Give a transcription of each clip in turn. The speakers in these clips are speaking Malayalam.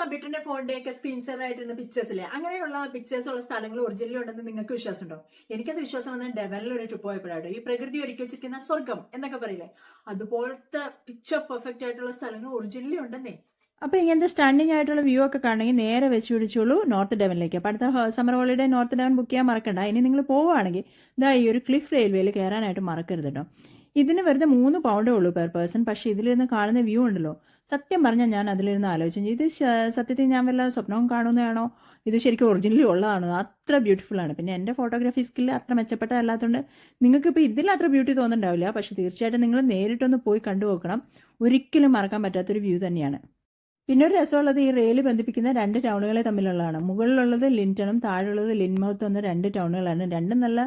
കമ്പ്യൂട്ടറിന്റെ ഫോണിന്റെ ഒക്കെ സ്ക്രീൻ സേവർ ആയിട്ടുള്ള പിക്ചേഴ്സ് ഇല്ലേ, അങ്ങനെയുള്ള പിക്ചേഴ്സ് ഉള്ള സ്ഥലങ്ങൾ ഒറിജിനലി ഉണ്ടെന്ന് നിങ്ങൾക്ക് വിശ്വാസമുണ്ടോ? എനിക്കത് വിശ്വാസം വന്ന ഡെവലിൽ ഒരു ട്രിപ്പ് പോയപ്പോഴാണ്. ഈ പ്രകൃതി ഒരുക്കി വെച്ചിരിക്കുന്ന സ്വർഗം എന്നൊക്കെ പറയില്ലേ, അതുപോലത്തെ പിക്ചർ പെർഫെക്റ്റ് ആയിട്ടുള്ള സ്ഥലങ്ങൾ ഒറിജിനലി ഉണ്ടെന്നേ. അപ്പോൾ ഇങ്ങനത്തെ സ്റ്റണ്ണിങ് ആയിട്ടുള്ള വ്യൂ ഒക്കെ കാണണമെങ്കിൽ നേരെ വെച്ച് പിടിച്ചോളൂ നോർത്ത് ഡെവനിലേക്ക്. അപ്പോൾ അടുത്ത summer holiday north Devon book ചെയ്യാൻ മറക്കണ്ട. ഇനി നിങ്ങൾ പോവുകയാണെങ്കിൽ ഇതാ ഈ ഒരു ക്ലിഫ് റെയിൽവേയിൽ കയറാനായിട്ട് മറക്കരുത് കേട്ടോ. ഇതിന് വെറുതെ 3 പൗണ്ടേ ഉള്ളൂ പെർ പേഴ്സൺ. പക്ഷേ ഇതിലിരുന്ന് കാണുന്ന വ്യൂ ഉണ്ടല്ലോ, സത്യം പറഞ്ഞാൽ ഞാൻ അതിലിരുന്ന് ആലോചിച്ചു, ഇത് സത്യത്തിൽ ഞാൻ വല്ല സ്വപ്നവും കാണുന്നതാണോ, ഇത് ശരിക്കും ഒറിജിനലി ഉള്ളതാണോ? അത്ര ബ്യൂട്ടിഫുൾ ആണ്. പിന്നെ എൻ്റെ ഫോട്ടോഗ്രാഫി സ്കില്ല് അത്ര മെച്ചപ്പെട്ടതല്ലാത്തതുകൊണ്ട് നിങ്ങൾക്കിപ്പോൾ ഇതിൽ അത്ര ബ്യൂട്ടി തോന്നുന്നുണ്ടാവില്ല. പക്ഷേ തീർച്ചയായിട്ടും നിങ്ങൾ നേരിട്ടൊന്ന് പോയി കണ്ടു നോക്കണം. ഒരിക്കലും മറക്കാൻ പറ്റാത്തൊരു വ്യൂ തന്നെയാണ്. പിന്നെ ഒരു രസമുള്ളത് ഈ റെയിൽ ബന്ധിപ്പിക്കുന്ന 2 ടൗണുകളെ തമ്മിലുള്ളതാണ്. മുകളിലുള്ളത് ലിൻറ്റണും താഴെയുള്ളത് ലിൻമൗത്ത് എന്ന 2 ടൗണുകളാണ്. രണ്ടും നല്ല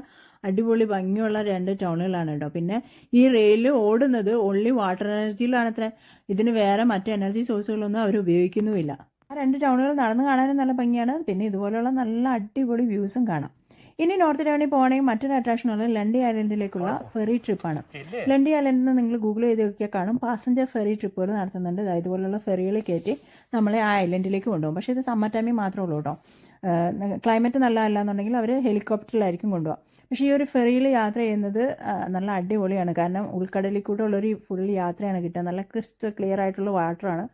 അടിപൊളി ഭംഗിയുള്ള 2 ടൗണുകളാണ് കേട്ടോ. പിന്നെ ഈ റെയിൽ ഓടുന്നത് ഓൺലി വാട്ടർ എനർജിയിലാണത്രേ. ഇതിന് വേറെ മറ്റ് എനർജി സോഴ്സുകളൊന്നും അവർ ഉപയോഗിക്കുന്നുമില്ല. ആ 2 ടൗണുകൾ നടന്ന് കാണാനും നല്ല ഭംഗിയാണ്. പിന്നെ ഇതുപോലെയുള്ള നല്ല അടിപൊളി വ്യൂസും കാണാം. ഇനി നോർത്ത് ഡെവനിൽ പോകണമെങ്കിൽ മറ്റൊരു അട്രാക്ഷനുള്ള ലണ്ടി ഐലൻഡിലേക്കുള്ള ഫെറി ട്രിപ്പാണ്. ലണ്ടി ഐലൻഡിൽ നിന്ന് നിങ്ങൾ ഗൂഗിൾ ചെയ്ത് നോക്കിയാൽ കാണും, പാസഞ്ചർ ഫെറി ട്രിപ്പുകൾ നടത്തുന്നുണ്ട്. ഇതുപോലുള്ള ഫെറികൾ കയറ്റി നമ്മളെ ആ ഐലൻഡിലേക്ക് കൊണ്ടുപോകും. പക്ഷേ ഇത് സമ്മർ ടൈമിൽ മാത്രമേ ഉള്ളൂ കേട്ടോ. ക്ലൈമറ്റ് നല്ലതല്ല എന്നുണ്ടെങ്കിൽ അവർ ഹെലികോപ്റ്ററിലായിരിക്കും കൊണ്ടുപോകുക. പക്ഷേ ഈ ഒരു ഫെറിയിൽ യാത്ര ചെയ്യുന്നത് നല്ല അടിപൊളിയാണ്. കാരണം ഉൾക്കടലിൽ കൂടെ ഉള്ളൊരു ഫുൾ യാത്രയാണ് കിട്ടുക. നല്ല ക്രിസ്റ്റൽ ക്ലിയർ ആയിട്ടുള്ള വാട്ടറാണ്.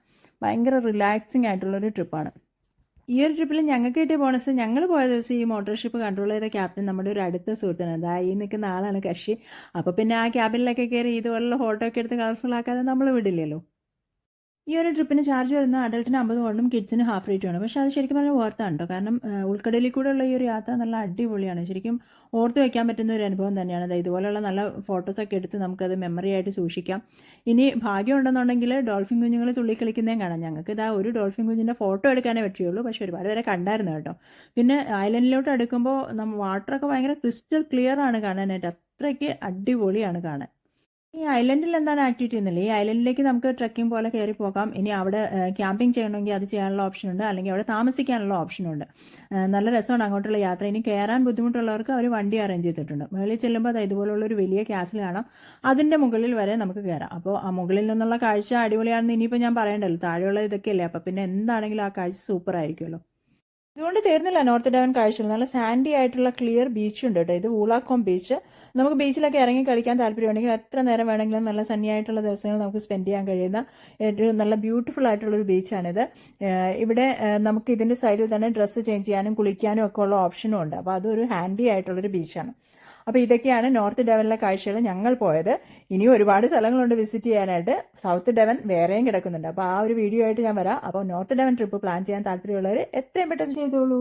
ഭയങ്കര റിലാക്സിങ് ആയിട്ടുള്ളൊരു ട്രിപ്പാണ്. ഈ ഒരു ട്രിപ്പിൽ ഞങ്ങൾക്ക് കിട്ടിയ ബോണസ്, ഞങ്ങൾ പോയ ദിവസം ഈ മോട്ടോർ ഷിപ്പ് കൺട്രോൾ ചെയ്ത ക്യാപ്റ്റൻ നമ്മുടെ ഒരു അടുത്ത സുഹൃത്താണ്. അതാ ഈ നിൽക്കുന്ന ആളാണ് കക്ഷി. അപ്പോൾ പിന്നെ ആ ക്യാബിനിലൊക്കെ കയറി ഇതുപോലുള്ള ഫോട്ടോ ഒക്കെ എടുത്ത് കളർഫുൾ ആക്കാതെ നമ്മൾ വിടില്ലല്ലോ. ഈ ഒരു ട്രിപ്പിന് ചാർജ് വരുന്ന അഡൽട്ടിന് 50 പൗണ്ടും കിഡ്സിന് ഹാഫ് റേറ്റ് ആണ്. പക്ഷേ അത് ശരിക്കും പറഞ്ഞാൽ ഓർത്താണ് കേട്ടോ. കാരണം ഉൾക്കടലിൽ കൂടെ ഉള്ള ഈ ഒരു യാത്ര നല്ല അടിപൊളിയാണ്. ശരിക്കും ഓർത്ത് വയ്ക്കാൻ പറ്റുന്ന ഒരു അനുഭവം തന്നെയാണ്. അതായത് ഇതുപോലെയുള്ള നല്ല ഫോട്ടോസൊക്കെ എടുത്ത് നമുക്കത് മെമ്മറി ആയിട്ട് സൂക്ഷിക്കാം. ഇനി ഭാഗ്യം ഉണ്ടെന്നുണ്ടെങ്കിൽ ഡോൾഫിൻ കുഞ്ഞുങ്ങൾ തുള്ളിക്കളിക്കുന്നതും കാണാം. ഞങ്ങൾക്ക് ഇതാ ഒരു ഡോൾഫിൻ കുഞ്ഞിൻ്റെ ഫോട്ടോ എടുക്കാനേ പറ്റുള്ളൂ. പക്ഷേ ഒരുപാട് പേരെ കണ്ടായിരുന്നു കേട്ടോ. പിന്നെ ഐലൻഡിലോട്ട് അടുക്കുമ്പോൾ വാട്ടറൊക്കെ ഭയങ്കര ക്രിസ്റ്റൽ ക്ലിയർ ആണ് കാണാനായിട്ട്. അത്രയ്ക്ക് അടിപൊളിയാണ് കാണാൻ. ഈ ഐലൻഡിൽ എന്താണ് ആക്ടിവിറ്റി എന്നല്ലേ, ഈ ഐലൻഡിലേക്ക് നമുക്ക് ട്രക്കിംഗ് പോലെ കയറി പോകാം. ഇനി അവിടെ ക്യാമ്പിംഗ് ചെയ്യണമെങ്കിൽ അത് ചെയ്യാനുള്ള ഓപ്ഷനുണ്ട്, അല്ലെങ്കിൽ അവിടെ താമസിക്കാനുള്ള ഓപ്ഷനുണ്ട്. നല്ല രസമാണ് അങ്ങോട്ടുള്ള യാത്ര. ഇനി കയറാൻ ബുദ്ധിമുട്ടുള്ളവർക്ക് അവർ വണ്ടി അറേഞ്ച് ചെയ്തിട്ടുണ്ട്. മുകളിൽ ചെല്ലുമ്പോൾ അത് ഇതുപോലുള്ളൊരു വലിയ ക്യാസിൽ കാണാം. അതിൻ്റെ മുകളിൽ വരെ നമുക്ക് കയറാം. അപ്പോൾ ആ മുകളിൽ നിന്നുള്ള കാഴ്ച അടിപൊളിയാണെന്ന് ഇനിയിപ്പോൾ ഞാൻ പറയണ്ടല്ലോ. താഴെയുള്ള ഇതൊക്കെയല്ലേ, അപ്പോൾ പിന്നെ എന്താണെങ്കിലും ആ കാഴ്ച സൂപ്പർ ആയിരിക്കുമല്ലോ. ഇതുകൊണ്ട് തീർന്നില്ല നോർത്ത് ഡെവൻ കാഴ്ചകൾ. നല്ല സാൻഡി ആയിട്ടുള്ള ക്ലിയർ ബീച്ച് ഉണ്ട് കേട്ടോ. ഇത് വൂളാക്കോം ബീച്ച്. നമുക്ക് ബീച്ചിലൊക്കെ ഇറങ്ങി കളിക്കാൻ താല്പര്യമുണ്ടെങ്കിൽ എത്ര നേരം വേണമെങ്കിലും നല്ല സണ്ണി ആയിട്ടുള്ള ദിവസങ്ങൾ നമുക്ക് സ്പെൻഡ് ചെയ്യാൻ കഴിയുന്ന ഏറ്റവും നല്ല ബ്യൂട്ടിഫുൾ ആയിട്ടുള്ളൊരു ബീച്ചാണിത്. ഇവിടെ നമുക്ക് ഇതിൻ്റെ സൈഡിൽ തന്നെ ഡ്രസ്സ് ചേഞ്ച് ചെയ്യാനും കുളിക്കാനും ഒക്കെ ഉള്ള ഓപ്ഷനും ഉണ്ട്. അപ്പോൾ അതൊരു ഹാൻഡി ആയിട്ടുള്ളൊരു ബീച്ചാണ്. അപ്പോൾ ഇതൊക്കെയാണ് നോർത്ത് ഡെവനിലെ കാഴ്ചകൾ ഞങ്ങൾ പോയത്. ഇനിയും ഒരുപാട് സ്ഥലങ്ങളുണ്ട് വിസിറ്റ് ചെയ്യാനായിട്ട്. സൗത്ത് ഡെവൻ വേറെയും കിടക്കുന്നുണ്ട്. അപ്പോൾ ആ ഒരു വീഡിയോ ആയിട്ട് ഞാൻ വരാം. അപ്പോൾ നോർത്ത് ഡെവൻ ട്രിപ്പ് പ്ലാൻ ചെയ്യാൻ താല്പര്യമുള്ളവർ എത്രയും പെട്ടെന്ന് ചെയ്തോളൂ.